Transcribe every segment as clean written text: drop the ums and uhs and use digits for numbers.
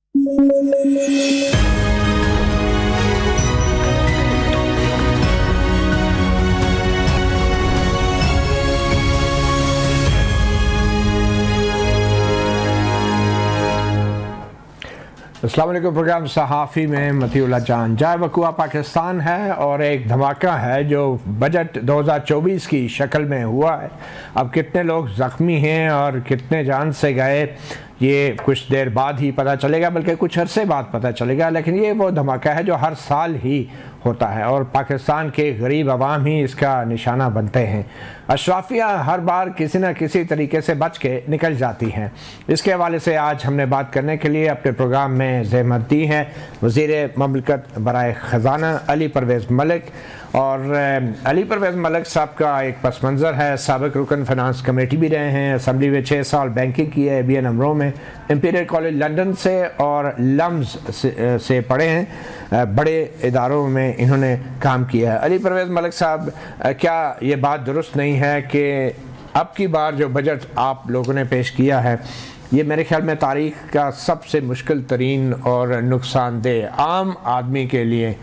अस्सलाम वालेकुम। प्रोग्राम सहाफ़ी में मतीउल्लाह जान। जाए वकुआ पाकिस्तान है और एक धमाका है जो बजट 2024 की शक्ल में हुआ है। अब कितने लोग ज़ख्मी हैं और कितने जान से गए ये कुछ देर बाद ही पता चलेगा, बल्कि कुछ अरसे बाद पता चलेगा। लेकिन ये वो धमाका है जो हर साल ही होता है और पाकिस्तान के गरीब आवाम ही इसका निशाना बनते हैं। अशराफिया हर बार किसी न किसी तरीके से बच के निकल जाती हैं। इसके हवाले से आज हमने बात करने के लिए अपने प्रोग्राम में ज़हमत दी है वज़ीर ममलकत बराए ख़जाना अली परवेज़ मलिक। और अली परवेज़ मलिक साहब का एक पस मंज़र है, साबिक़ रुकन फ़ाइनेंस कमेटी भी रहे हैं, असम्बली में 6 साल बैंकिंग की है, BN अमरो में, इंपीरियल कॉलेज लंदन से और लम्स से पढ़े हैं, बड़े इदारों में इन्होंने काम किया है। अली परवेज़ मलिक साहब, क्या ये बात दुरुस्त नहीं है कि अब की बार जो बजट आप लोगों ने पेश किया है ये मेरे ख्याल में तारीख़ का सबसे मुश्किल तरीन और नुकसानदेह आम आदमी के लिए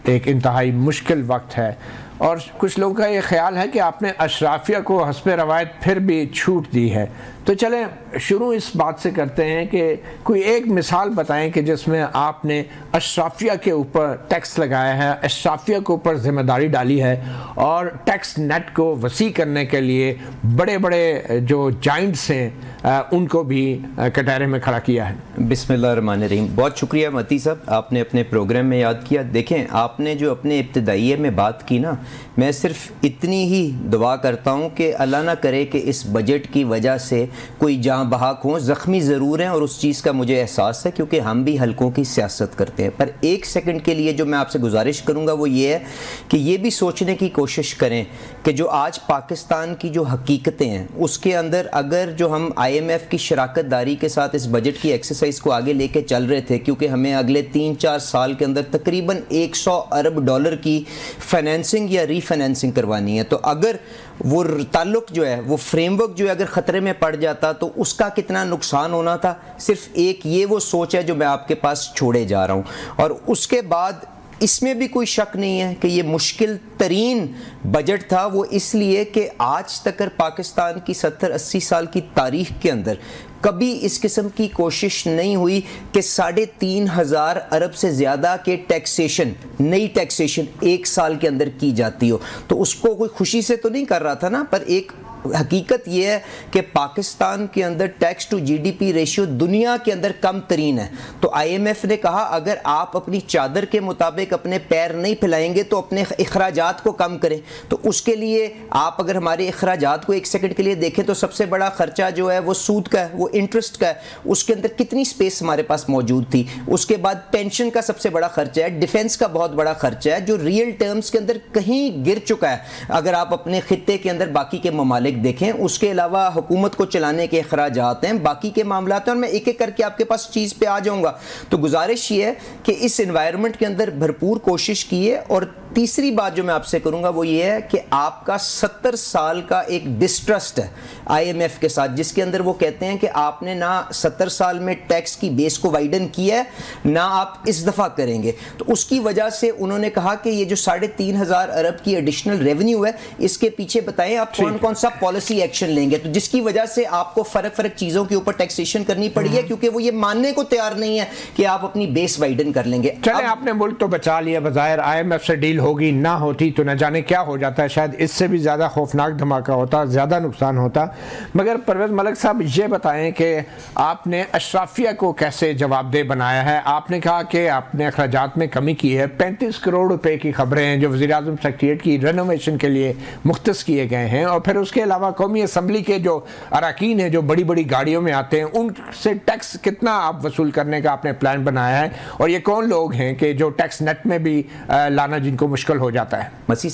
एक इंतहाई मुश्किल वक्त है? और कुछ लोगों का ये ख्याल है कि आपने अशराफिया को हस्बे रवायत फिर भी छूट दी है। तो चलें शुरू इस बात से करते हैं कि कोई एक मिसाल बताएं कि जिसमें आपने अशराफिया के ऊपर टैक्स लगाया है, अशराफिया के ऊपर जिम्मेदारी डाली है और टैक्स नेट को वसी करने के लिए बड़े बड़े जो जाइंट्स हैं उनको भी कटहरे में खड़ा किया है। बिस्मिल्लाहिर्रहमानिर्रहीम। बहुत शुक्रिया मती साहब, आपने अपने प्रोग्राम में याद किया। देखें, आपने जो अपने इब्तदाइये में बात की ना, मैं सिर्फ इतनी ही दुआ करता हूँ कि अल्लाह ना करे कि इस बजट की वजह से कोई जहाँ बहाक हों, ज़ख्मी ज़रूर हैं और उस चीज़ का मुझे एहसास है क्योंकि हम भी हल्कों की सियासत करते हैं। पर एक सेकंड के लिए जो मैं आपसे गुजारिश करूँगा वो ये है कि ये भी सोचने की कोशिश करें कि जो आज पाकिस्तान की जो हकीकतें हैं उसके अंदर अगर जो हम IMF की शराकत दारी के साथ इस बजट की एक्सरसाइज को आगे लेके चल रहे थे, क्योंकि हमें अगले 3-4 साल के अंदर तकरीबन 100 अरब डॉलर की फाइनेंसिंग या रीफाइनेंसिंग करवानी है, तो अगर वो ताल्लुक जो है, वो फ्रेमवर्क जो है अगर ख़तरे में पड़ जाता तो उसका कितना नुकसान होना था। सिर्फ एक ये वो सोच है जो मैं आपके पास छोड़े जा रहा हूँ। और उसके बाद इसमें भी कोई शक नहीं है कि ये मुश्किल तरीन बजट था, वो इसलिए कि आज तक पाकिस्तान की 70-80 साल की तारीख के अंदर कभी इस किस्म की कोशिश नहीं हुई कि 3,500 अरब से ज़्यादा के टैक्सेशन, नई टैक्सेशन एक साल के अंदर की जाती हो। तो उसको कोई खुशी से तो नहीं कर रहा था ना, पर एक हकीकत यह है कि पाकिस्तान के अंदर टैक्स टू GDP रेशियो दुनिया के अंदर कम तरीन है। तो IMF ने कहा अगर आप अपनी चादर के मुताबिक अपने पैर नहीं फैलाएंगे तो अपने अखराजात को कम करें। तो उसके लिए आप अगर हमारे अखराजात को एक सेकंड के लिए देखें तो सबसे बड़ा खर्चा जो है वो सूद का है, वो इंटरेस्ट का है। उसके अंदर कितनी स्पेस हमारे पास मौजूद थी। उसके बाद पेंशन का सबसे बड़ा खर्चा है, डिफेंस का बहुत बड़ा खर्चा है जो रियल टर्म्स के अंदर कहीं गिर चुका है अगर आप अपने खित्ते के अंदर बाकी के ममालिक देखें। उसके अलावा हुकूमत को चलाने के अखराजात हैं, बाकी के मामलात हैं, और मैं एक एक करके आपके पास चीज़ पे आ जाऊंगा। तो गुजारिश ये है कि इस एनवायरनमेंट के अंदर भरपूर कोशिश की है। और तीसरी बात जो मैं आपसे करूंगा वो ये है कि आपका 70 साल का एक डिस्ट्रस्ट है IMF के साथ, जिसके अंदर वो कहते हैं कि आपने ना 70 साल में टैक्स की बेस को वाइडन किया है, ना आप इस दफ़ा करेंगे। तो उसकी वजह से उन्होंने कहा कि ये जो 3,500 अरब की एडिशनल रेवेन्यू है इसके पीछे बताएं आप कौन कौन सा पॉलिसी एक्शन लेंगे। तो जिसकी वजह से आपको फ़र्क चीज़ों के ऊपर टैक्सेशन करनी पड़ी है, क्योंकि वो ये मानने को तैयार नहीं है कि आप अपनी बेस वाइडन कर लेंगे। चले, आपने मुल्क तो बचा लिया, बज़ाहिर IMF से डील होगी, ना होती तो न जाने क्या हो जाता है, शायद इससे भी ज़्यादा खौफनाक धमाका होता, ज़्यादा नुकसान होता। मगर परवेज़ मलिक साहब ये बताएं कि आपने अशराफिया को कैसे जवाबदेह बनाया है। आपने कहा कि आपने अखराजात में कमी की है, 35 करोड़ रुपए की खबरें हैं जो वज़ीर-ए-आज़म सेक्रेटेरिएट की रेनोवेशन के लिए मुख्तस किए गए हैं। और फिर उसके अलावा कौमी असम्बली के जो अरकान हैं जो बड़ी बड़ी गाड़ियों में आते हैं उनसे टैक्स कितना आप वसूल करने का आपने प्लान बनाया है। और ये कौन लोग हैं कि जो टैक्स नेट में भी लाना जिनको मुश्किल हो जाता है। मती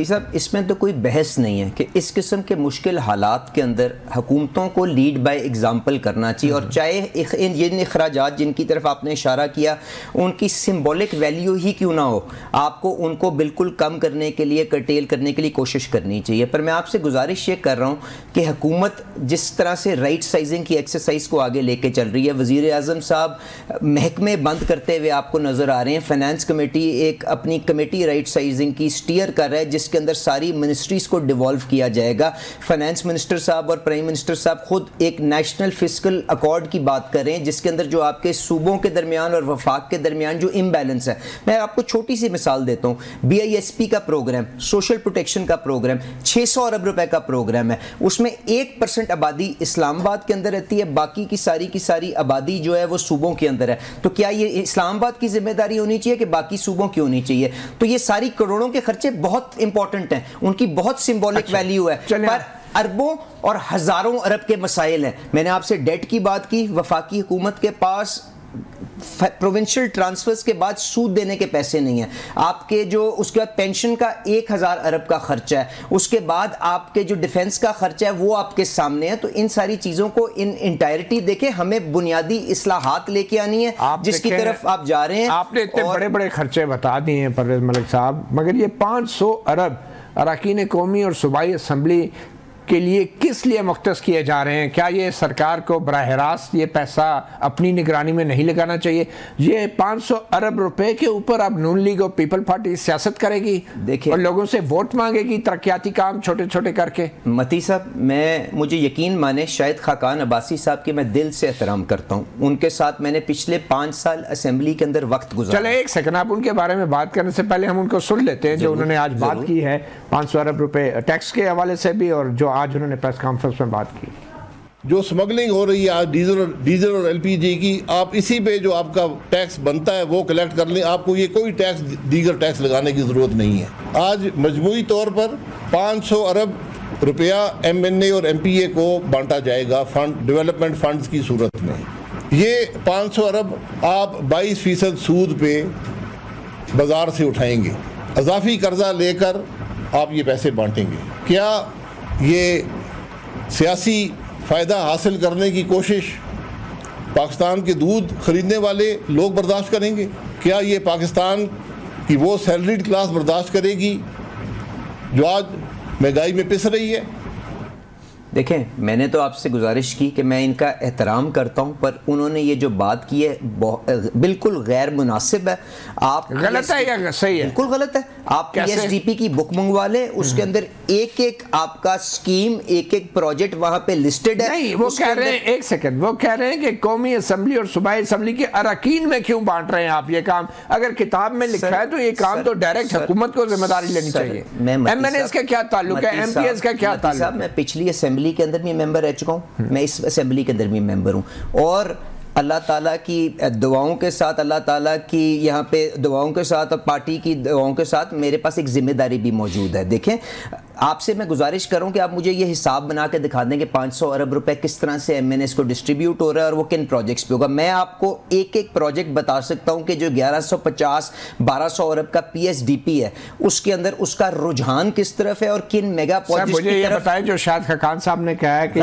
साहब इसमें तो कोई बहस नहीं है कि इस किस्म के मुश्किल हालात के अंदर हुकूमतों को लीड बाय एग्जाम्पल करना चाहिए, और चाहे इन अखराजात जिनकी तरफ आपने इशारा किया उनकी सिंबॉलिक वैल्यू ही क्यों ना हो, आपको उनको बिल्कुल कम करने के लिए, कर्टेल करने के लिए कोशिश करनी चाहिए। पर मैं आपसे गुजारिश ये कर रहा हूँ कि हुकूमत जिस तरह से राइट साइजिंग की एक्सरसाइज को आगे लेके चल रही है, वज़ीर आज़म साहब महकमे बंद करते हुए आपको नज़र आ रहे हैं, फाइनेंस कमेटी एक अपनी कमेटी राइट साइजिंग की स्टीयर कर रहा है जिसके अंदर सारी मिनिस्ट्रीज़ को डिवॉल्व किया जाएगा। फाइनेंस मिनिस्टर साहब और प्राइम मिनिस्टर साहब खुद एक नेशनल फिस्कल अकॉर्ड की बात कर रहे हैं जिसके अंदर जो आपके सूबों के दरमियान और वफाक के दरमियान जो इम्बैलेंस है, मैं आपको छोटी सी मिसाल देता हूँ। BISP का प्रोग्राम, सोशल प्रोटेक्शन का प्रोग्राम 600 अरब रुपए का प्रोग्राम है, उसमें 1% आबादी इस्लामाबाद के अंदर रहती है, बाकी की सारी आबादी जो है वो सूबों के अंदर है। तो क्या ये इस्लामाबाद की जिम्मेदारी होनी चाहिए कि बाकी सूबों की होनी चाहिए? तो ये सारी करोड़ों के खर्चे बहुत इंपॉर्टेंट हैं, उनकी बहुत सिंबॉलिक वैल्यू है, पर अरबों और हजारों अरब के मसाइल हैं। मैंने आपसे डेट की बात की, वफाकी हुकूमत के पास प्रोविंशियल ट्रांसफर्स के बाद सूद देने के पैसे नहीं है, आपके जो उसके बाद पेंशन का 1000 अरब का खर्चा है, उसके बाद आपके जो डिफेंस का खर्चा है वो आपके सामने है। तो इन सारी चीजों को इन इंटायरिटी देखें, हमें बुनियादी इस्लाहात लेके आनी है जिसकी तरफ आप जा रहे हैं। आपने इतने बड़े बड़े खर्चे बता दिए हैं परवेज मलिक साहब, मगर ये 500 अरब अरकान कौमी और सूबाई असम्बली के लिए किस लिए मुख्तस किए जा रहे हैं? क्या ये सरकार को बराह रास्त ये पैसा अपनी निगरानी में नहीं लगाना चाहिए? ये 500 अरब रुपए के ऊपर अब नून लीग और पीपल पार्टी सियासत करेगी, देखिए, और लोगों से वोट मांगेगी तरक्याती काम छोटे छोटे करके। मती साहब, मुझे यकीन माने शाहिद खाकान अब्बासी साहब की मैं दिल से एहतराम करता हूँ, उनके साथ मैंने पिछले 5 साल असेंबली के अंदर वक्त गुजारा। चले एक सेकंड, आप उनके बारे में बात करने से पहले हम उनको सुन लेते हैं जो उन्होंने आज बात की है 500 अरब रुपए टैक्स के हवाले से भी, और जो आज उन्होंने प्रेस कॉन्फ्रेंस में बात की। जो स्मगलिंग हो रही है आज डीजल और LPG की, आप इसी पे जो आपका टैक्स बनता है वो कलेक्ट कर लें, आपको ये कोई टैक्स दीगर टैक्स लगाने की ज़रूरत नहीं है। आज मजमूई तौर पर 500 अरब रुपया MNA और MPA को बांटा जाएगा फंड, डेवलपमेंट फंड्स की सूरत में। ये 500 अरब आप 22% सूद पे बाजार से उठाएंगे, अजाफी कर्जा लेकर आप ये पैसे बांटेंगे। क्या ये सियासी फ़ायदा हासिल करने की कोशिश पाकिस्तान के दूध खरीदने वाले लोग बर्दाश्त करेंगे? क्या ये पाकिस्तान की वो सैलरीड क्लास बर्दाश्त करेगी जो आज महंगाई में पिस रही है? देखें, मैंने तो आपसे गुजारिश की कि मैं इनका एहतराम करता हूं, पर उन्होंने ये जो बात की है बिल्कुल गैर मुनासिब है। आप गलत है या सही है? बिल्कुल गलत है। आप PSDP की बुक मंगवा लें, उसके अंदर एक एक आपका स्कीम, एक एक प्रोजेक्ट वहां पे लिस्टेड है। नहीं, वो कह रहे हैं, एक सेकंड, वो कह रहे हैं कि कौमी असम्बली और सूबाई असम्बली के अरकान में क्यों बांट रहे हैं आप ये काम? अगर किताब में लिखा है तो ये काम तो डायरेक्ट हुकूमत को जिम्मेदारी लेनी चाहिए। MNAs का क्या ताल्लुक है, MPs का क्या ताल्लुक है? मैं पिछली असेंबली के अंदर भी मेंबर रह चुका हूं, मैं इस असेंबली के अंदर भी मेंबर हूं, और अल्लाह ताला की दुआओं के साथ, अल्लाह ताला की यहाँ पे दुआओं के साथ और पार्टी की दुआओं के साथ मेरे पास एक जिम्मेदारी भी मौजूद है। देखें, आपसे मैं गुजारिश करूं कि आप मुझे ये हिसाब बना के दिखा दें कि 500 अरब रुपए किस तरह से MNAs को डिस्ट्रीब्यूट हो रहा है और वो किन प्रोजेक्ट्स पे होगा। मैं आपको एक एक प्रोजेक्ट बता सकता हूं कि जो 1150-1200 अरब का PSDP है उसके अंदर उसका रुझान किस तरफ है और किन मेगा प्रोजेक्ट्स। मुझे ये बताएं जो शाहिद खाकान साहब ने कहा है कि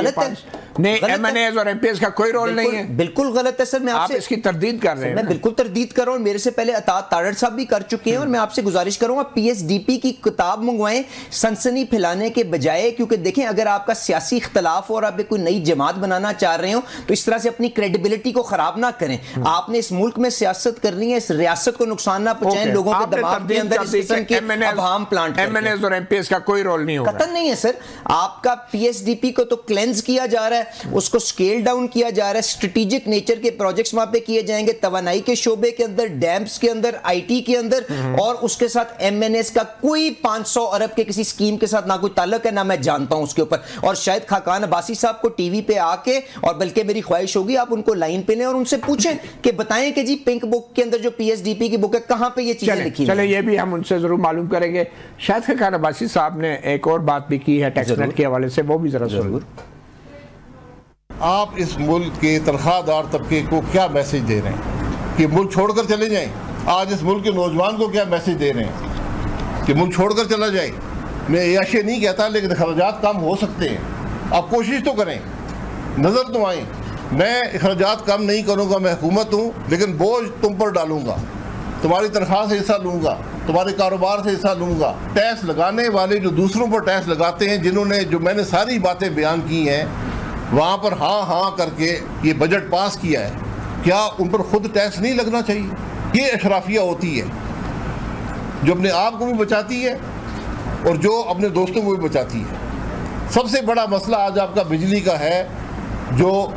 नहीं, MNAs और MPs का कोई रोल नहीं है। बिल्कुल गलत है सर, मैं आपसे इसकी तरदीद कर रहे हैं। मैं बिल्कुल तरदीद कर रहा हूं, मेरे से पहले अतात तारड़ साहब भी कर चुके हैं, और मैं आपसे गुजारिश करूंगा PSDP की किताब मंगवाएं सनसनी फैलाने के बजाय, क्योंकि देखें अगर आपका सियासी इख्तलाफ और आप कोई नई जमात बनाना चाह रहे हो तो इस तरह से अपनी क्रेडिबिलिटी को खराब ना करें। आपने इस मुल्क में सियासत करनी है, इस रियासत को नुकसान ना पहुंचाएं, लोगों के दिमाग के अंदर इस किस्म के अवहाम प्लांट करें। MNAs और MPs का कोई रोल नहीं होगा। कतई नहीं है सर, आपका PSDP को तो क्लेंज किया जा रहा है, उसको स्केल डाउन किया जा रहा है, स्ट्रेटेजिक नेचर के प्रोजेक्ट्स वहां पे किए जाएंगे, तवानाई के शोबे के अंदर, डैम्स के अंदर, IT के अंदर, और उसके साथ MNAs का कोई 500 अरब के किसी स्कीम के साथ ना कोई ताल्लुक है, ना मैं जानता हूं उसके ऊपर। और शायद खाकान अब्बासी साहब को टीवी पे आके, और बल्कि मेरी ख्वाहिश होगी आप उनको लाइन पे लें और उनसे पूछें कि बताएं कि जी पिंक बुक के अंदर जो PSDP की बुक है कहां पे ये चीजें लिखी हैं। चले ये भी हम उनसे जरूर मालूम करेंगे। शायद खाकान अब्बासी साहब ने एक और बात भी की है टैक्स नेट के हवाले से, वो भी जरा जरूर। आप इस मुल्क के तनख्वाहदार तबके को क्या मैसेज दे रहे हैं कि मुल्क छोड़कर चले जाएं? आज इस मुल्क के नौजवान को क्या मैसेज दे रहे हैं? कि मुल्क छोड़कर चला जाए। मैं ऐसे नहीं कहता, लेकिन अखराजात कम हो सकते हैं। आप कोशिश तो करें, नज़र तो आए। मैं अखराजात कम नहीं करूँगा, मैं हुकूमत हूँ, लेकिन बोझ तुम पर डालूँगा। तुम्हारी तनख्वाह से हिस्सा लूँगा, तुम्हारे कारोबार से हिस्सा लूँगा। टैक्स लगाने वाले जो दूसरों पर टैक्स लगाते हैं, जिन्होंने जो मैंने सारी बातें बयान की हैं, वहाँ पर हाँ हाँ करके ये बजट पास किया है, क्या उन पर खुद टैक्स नहीं लगना चाहिए? ये अशराफिया होती है जो अपने आप को भी बचाती है और जो अपने दोस्तों को भी बचाती है। सबसे बड़ा मसला आज आपका बिजली का है, जो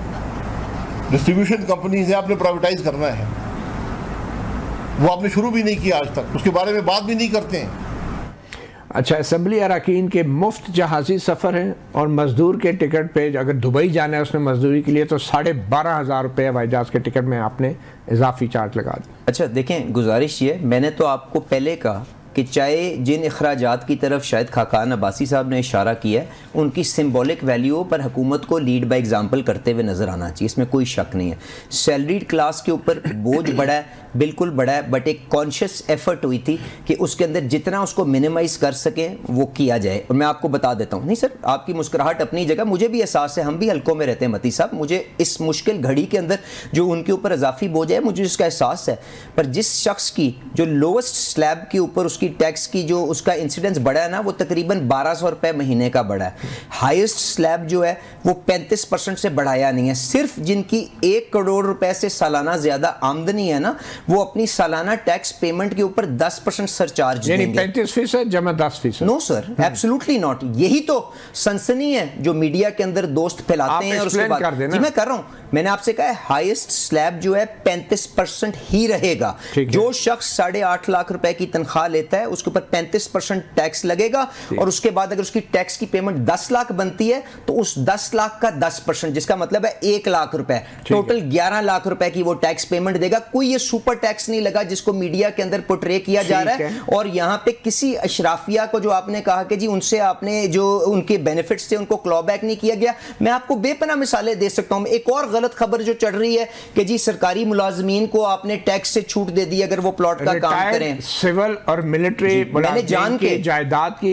डिस्ट्रीब्यूशन कंपनीज है आपने प्राइवेटाइज करना है, वो आपने शुरू भी नहीं किया आज तक, उसके बारे में बात भी नहीं करते हैं। अच्छा, असम्बली अरकान के मुफ्त जहाज़ी सफ़र हैं और मज़दूर के टिकट पे अगर दुबई जाना है उसने मज़दूरी के लिए तो 12,500 रुपये हवाई जहाज़ के टिकट में आपने इजाफी चार्ज लगा दिया। अच्छा देखें, गुजारिश ये, मैंने तो आपको पहले कहा कि चाहे जिन अखराजात की तरफ शायद खाकान अब्बासी साहब ने इशारा किया है, उनकी सिंबॉलिक वैल्यू पर हुकूमत को लीड बाय एग्जांपल करते हुए नज़र आना चाहिए, इसमें कोई शक नहीं है। सैलरीड क्लास के ऊपर बोझ बढ़ा है, बिल्कुल बढ़ा है, बट एक कॉन्शियस एफर्ट हुई थी कि उसके अंदर जितना उसको मिनिमाइज़ कर सकें वो किया जाए। और मैं आपको बता देता हूँ, नहीं सर, आपकी मुस्कुराहट अपनी जगह, मुझे भी एहसास है, हम भी हल्कों में रहते हैं मती साहब, मुझे इस मुश्किल घड़ी के अंदर जो उनके ऊपर इजाफी बोझ है मुझे इसका एहसास है। पर जिस शख्स की जो लोवेस्ट स्लैब के ऊपर उसकी टैक्स की जो उसका इंसिडेंस बढ़ा है ना, वो तकरीबन 1200 रुपए महीने का बढ़ा है। हाईएस्ट स्लैब जो है वो 35% से बढ़ाया नहीं है। सिर्फ जिनकी 1 करोड़ रुपए से सालाना ज्यादा आमदनी है ना, वो अपनी सालाना टैक्स पेमेंट के ऊपर 10% सरचार्ज देंगे। 35% जमा 10%? No sir, absolutely not. यही तो सनसनी है जो मीडिया के अंदर दोस्त फैलाते हैं। और उसके बाद जी मैं कर रहा हूं, मैंने आपसे कहा है हाईएस्ट स्लैब जो है 35% ही रहेगा। जो शख्स 8.5 लाख रुपए की तनख्वाह लेता है उसके ऊपर 35% टैक्स लगेगा, और उसके बाद अगर उसकी टैक्स की पेमेंट 10 लाख बनती है तो उस 10 लाख का 10%, जिसका मतलब है 1 लाख रुपए, टोटल 11 लाख रुपए की वो टैक्स पेमेंट देगा। कोई ये सुपर टैक्स नहीं लगा जिसको मीडिया के अंदर पोर्ट्रे किया जा रहा है। और यहां पे किसी अशराफिया को जो आपने कहा कि जी उनसे आपने जो उनके बेनिफिट्स थे उनको क्लॉबैक नहीं किया गया, मैं आपको बेपनाह मिसालें दे सकता हूं। एक और गलत खबर जो चढ़ रही है कि जी सरकारी मुलाजमीन को आपने टैक्स से छूट दे दी अगर वो प्लॉट का काम करें। सिविल और मिलिट्री मैंने जान के जायदाद की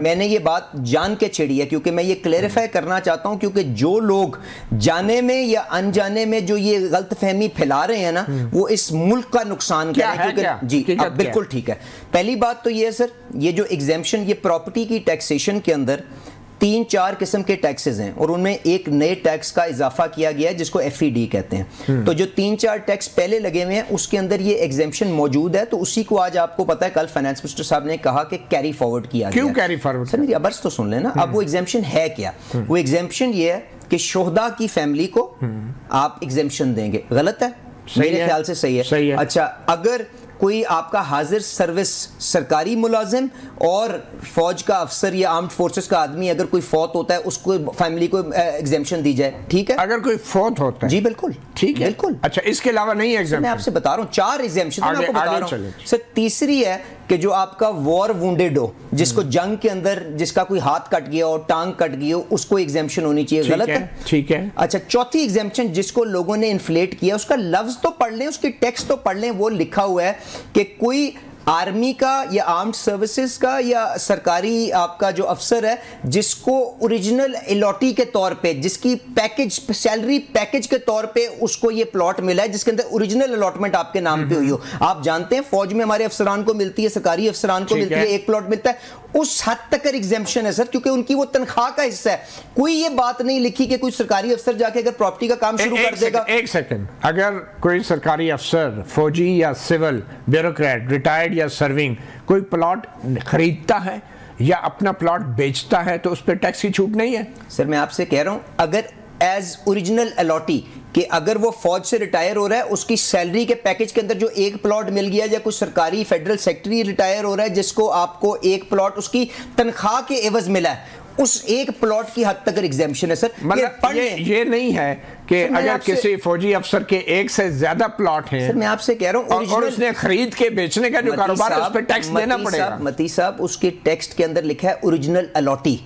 मैंने ये बात जान के छेड़ी है, क्योंकि मैं ये क्लेरिफाई करना चाहता हूं, क्योंकि जो लोग जाने में या अनजाने में जो ये गलतफहमी फैला रहे हैं ना, वो इस मुल्क का नुकसान कर रहे हैं। जी बिल्कुल ठीक है। पहली बात तो ये है सर, ये जो एग्जेम्पशन, ये प्रॉपर्टी की टैक्सेशन के अंदर 3-4 किस्म के टैक्सेस हैं और उनमें एक नए टैक्स का इजाफा किया गया है जिसको FED कहते हैं। तो जो 3-4 टैक्स पहले लगे हुए हैं उसके अंदर ये एग्जेम्पशन मौजूद है, तो उसी को आज आपको पता है कल फाइनेंस मिनिस्टर साहब ने कहा कि कैरी फॉरवर्ड किया गया। क्यों कैरी फॉरवर्ड? सर मेरी अबर्स तो सुन लेना। अब वो एग्जेम्पशन है क्या? वो एग्जेम्पशन ये है कि शोहदा की फैमिली को आप एग्जेम्पशन देंगे। गलत है? मेरे ख्याल से सही है। अच्छा, अगर कोई आपका हाजिर सर्विस सरकारी मुलाजिम और फौज का अफसर या आर्म्ड फोर्सेस का आदमी अगर कोई फौत होता है उसको फैमिली को एग्जेम्पशन दी जाए, ठीक है? अगर कोई फौत होता है, जी बिल्कुल ठीक है, बिल्कुल। अच्छा, इसके अलावा नहीं है एग्जेम्पशन? मैं आपसे बता रहा हूँ 4 एग्जेम्पशन मैं आपको बता रहा हूँ सर। तीसरी है कि जो आपका वॉर वुंडेड हो, जिसको जंग के अंदर जिसका कोई हाथ कट गया हो, टांग कट गई हो, उसको एग्जेम्पशन होनी चाहिए। गलत है? ठीक है। अच्छा, चौथी एग्जेम्पशन जिसको लोगों ने इन्फ्लेट किया, उसका लफ्ज तो पढ़ लें, उसकी टेक्स्ट तो पढ़ लें। वो लिखा हुआ है कि कोई आर्मी का या आर्म्ड सर्विसेज का या सरकारी आपका जो अफसर है जिसको ओरिजिनल अलॉटी के तौर पे, जिसकी पैकेज सैलरी पैकेज के तौर पे उसको ये प्लॉट मिला है जिसके अंदर ओरिजिनल अलॉटमेंट आपके नाम पे हुई हो। आप जानते हैं फौज में हमारे अफसरान को मिलती है, सरकारी अफसरान को मिलती है, एक प्लॉट मिलता है। उस हद तक एग्जेम्पशन है सर, क्योंकि उनकी वो तनख्वाह का हिस्सा है। कोई ये बात नहीं लिखी कि कोई सरकारी अफसर जाके अगर प्रॉपर्टी का काम शुरू कर देगा। एक सेकंड, अगर कोई सरकारी अफसर, फौजी या सिविल ब्यूरोक्रेट, रिटायर्ड या सर्विंग, कोई प्लॉट खरीदता है या अपना प्लॉट बेचता है तो उस पर टैक्स की छूट नहीं है? सर मैं आपसे कह रहा हूं, अगर एज ओरिजिनल अलॉटी कि अगर वो फौज से रिटायर हो रहा है, उसकी सैलरी के पैकेज के अंदर जो एक प्लॉट मिल गया, या कोई सरकारी फेडरल सेक्रेटरी रिटायर हो रहा है जिसको आपको एक प्लॉट उसकी तनख्वाह के एवज मिला है, उस एक प्लॉट की हद तक एग्जेम्पशन है सर। मतलब ये नहीं है कि अगर किसी फौजी अफसर के एक से ज्यादा प्लॉट हैं, सर मैं आपसे कह रहा हूं, और उसने खरीद के बेचने का जो कारोबार है उस पर टैक्स देना पड़ेगा। मती साहब, उसके टेक्स्ट के अंदर लिखा है ओरिजिनल अलॉटी।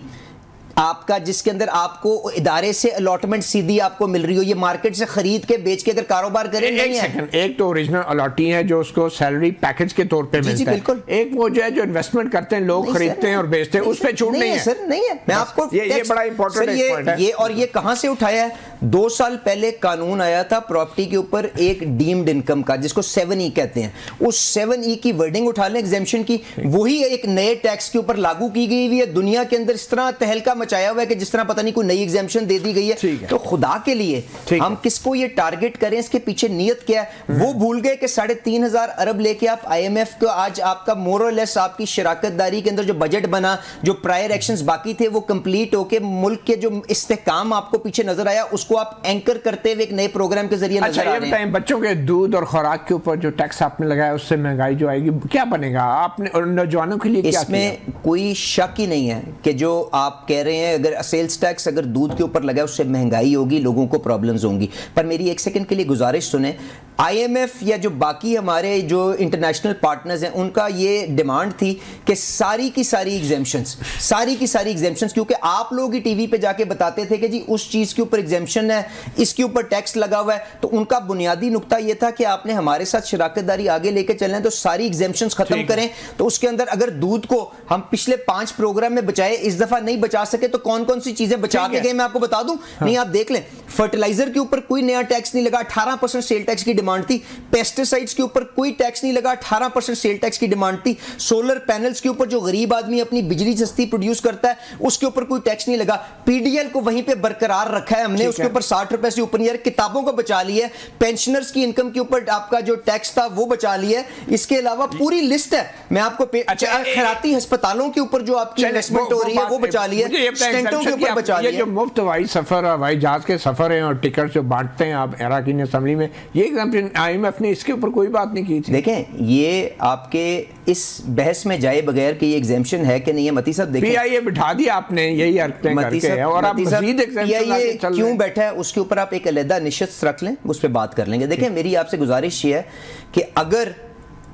आपका जिसके अंदर आपको इदारे से अलॉटमेंट सीधी आपको मिल रही हो, ये मार्केट से खरीद के बेच के अगर कारोबार करें नहीं है। एक तो ओरिजिनल अलॉटी है जो उसको सैलरी पैकेज के तौर पे मिलता है, बिल्कुल। एक वो जो है जो इन्वेस्टमेंट करते हैं लोग, खरीदते हैं और बेचते हैं, उस पे छूट नहीं है सर, नहीं है। मैं आपको ये बड़ा इंपॉर्टेंट पॉइंट है। ये और ये कहां से उठाया है? 2 साल पहले कानून आया था प्रॉपर्टी के ऊपर एक डीम्ड इनकम का, जिसको 7E कहते हैं। उस 7E की वर्डिंग उठा लें एग्जेम्पशन की, वही एक नए टैक्स के ऊपर लागू की गई हुई है। दुनिया के अंदर इस तरह तहलका मचाया हुआ है कि जिस तरह पता नहीं कोई नई एग्जेम्पशन दे दी गई है। तो खुदा के लिए हम किसको ये टारगेट करें, इसके पीछे नियत क्या है? वो भूल गए कि 3.5 अरब लेके आप IMF को आज आपका मोर और लेस आपकी शराकतदारी के अंदर जो बजट बना, जो प्रायर एक्शंस बाकी थे वो कंप्लीट होके मुल्क के जो इस्तेहकाम आपको पीछे नजर आया, उसको आप एंकर करते हुए एक नए प्रोग्राम के जरिए नजर आ रहे हैं। बच्चों के दूध और खुराक के ऊपर जो टैक्स आपने लगाया उससे महंगाई जो आएगी, क्या बनेगा आपने और नौजवानों के लिए? इसमें कोई शक ही नहीं है कि जो आप कह रहे हैं, अगर सेल्स टैक्स अगर दूध के ऊपर लगा उससे महंगाई होगी, लोगों को प्रॉब्लम्स होंगी। पर मेरी एक सेकंड के लिए गुजारिश सुने, IMF या जो बाकी हमारे जो इंटरनेशनल पार्टनर्स हैं उनका ये डिमांड थी कि सारी की सारी एग्जेम्पशंस, क्योंकि आप लोग ही टीवी पे जाके बताते थे कि जी उस चीज के ऊपर एग्जेम्पशन है, इसके ऊपर टैक्स लगा हुआ है, तो उनका बुनियादी नुक्ता ये था कि आपने हमारे साथ शराकतदारी आगे लेके चलना है तो सारी एग्जेम्पशंस खत्म करें। तो उसके अंदर अगर दूध को हम पिछले 5 प्रोग्राम में बचाए, इस दफा नहीं बचा सके, तो कौन कौन सी चीजें बचा के गए मैं आपको बता दूं। नहीं, आप देख लें, फर्टिलाइजर के ऊपर कोई नया टैक्स नहीं लगा, 18% सेल टैक्स की डिमांड थी। पेस्टिसाइड्स के ऊपर कोई टैक्स नहीं लगा, 18% सेल टैक्स की डिमांड थी। सोलर पैनल्स के ऊपर जो गरीब आदमी अपनी बिजली सस्ती प्रोड्यूस करता है उसके ऊपर कोई टैक्स नहीं लगा। PDL को वहीं पे बरकरार रखा है हमने, उसके ऊपर 60 रुपए से ऊपर नहीं है। किताबों को बचा लिया है, पेंशनर्स की इनकम के ऊपर आपका जो टैक्स था वो बचा लिया है। इसके अलावा पूरी लिस्ट है, मैं आपको खैराती अस्पतालों के ऊपर जो आपकी इन्वेस्टमेंट हो रही है वो बचा लिया है, स्टेंटों के ऊपर बचा लिया है। जो मुफ्त हवाई सफर, हवाई जहाज के सफर हैं और टिकट जो बांटते हैं आप अराकीन असेंबली में, ये एग्जाम्पशन IMF ने इसके ऊपर कोई बात नहीं की थी। देखें, ये आपके इस बहस में जाए बगैर कि ये एग्जेम्पशन है कि नहीं है, मती साहब देखें, PIA बिठा दिया आपने यही हरकतें करके, और आप मजीद PIA क्यों बैठा है उसके ऊपर आप एक अलग निश्चित रख लें, उस पर बात कर लेंगे। देखें, मेरी आपसे गुजारिश ये है कि अगर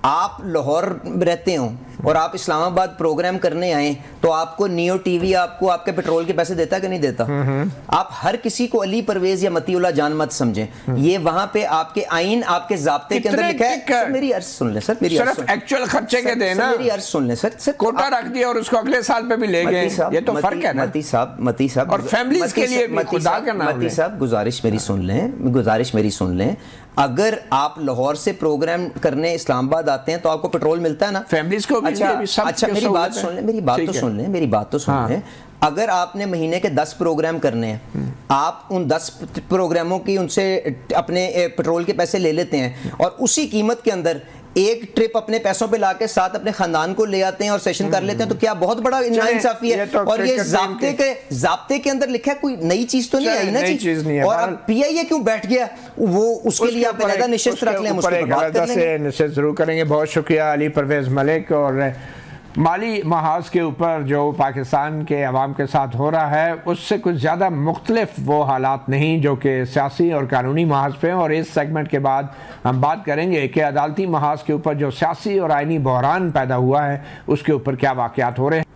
आप लाहौर रहते हो और आप इस्लामाबाद प्रोग्राम करने आए तो आपको नियो टीवी आपको आपके पेट्रोल के पैसे देता कि नहीं देता? आप हर किसी को अली परवेज या मतीउल्लाह जान मत समझें। ये वहां पे आपके आइन, आपके ज़ाब्ते के अंदर लिखा है। सर मेरी अर्ज सुन लें, सर मेरी सिर्फ एक्चुअल खर्चे के देना, मेरी अर्ज सुन लें सर। कोटा रख दिया और उसको अगले साल पे भी ले गए, ये तो फर्क है ना मती साहब। और फैमिलीज के लिए भी खुदा का नाम है। मती साहब, गुजारिश मेरी सुन लें, अगर आप लाहौर से प्रोग्राम करने इस्लामाबाद आते हैं तो आपको पेट्रोल मिलता है ना, फैमिलीज को भी। अच्छा मेरी बात तो सुन लें, अगर आपने महीने के 10 प्रोग्राम करने हैं, आप उन 10 प्रोग्रामों की उनसे अपने पेट्रोल के पैसे ले लेते हैं और उसी कीमत के अंदर एक ट्रिप अपने पैसों पे लाके साथ अपने खानदान को ले आते हैं और सेशन कर लेते हैं, तो क्या बहुत बड़ा नाइंसाफी है? और ये ज़ाब्ते के अंदर लिखा है, कोई नई चीज तो नहीं आई ना चीज। और अब PIA क्यों बैठ गया, वो उसके लिए आप अलग निश्चित रख लें, निश्चित जरूर करेंगे। बहुत शुक्रिया अली परवेज मलिक। और माली महाज के ऊपर जो पाकिस्तान के अवाम के साथ हो रहा है उससे कुछ ज़्यादा मुख्तलिफ वो हालात नहीं जो कि सियासी और कानूनी महाज पे हैं। और इस सेगमेंट के बाद हम बात करेंगे कि अदालती महाज के ऊपर जो सियासी और आइनी बहरान पैदा हुआ है उसके ऊपर क्या वाक़यात हो रहे हैं।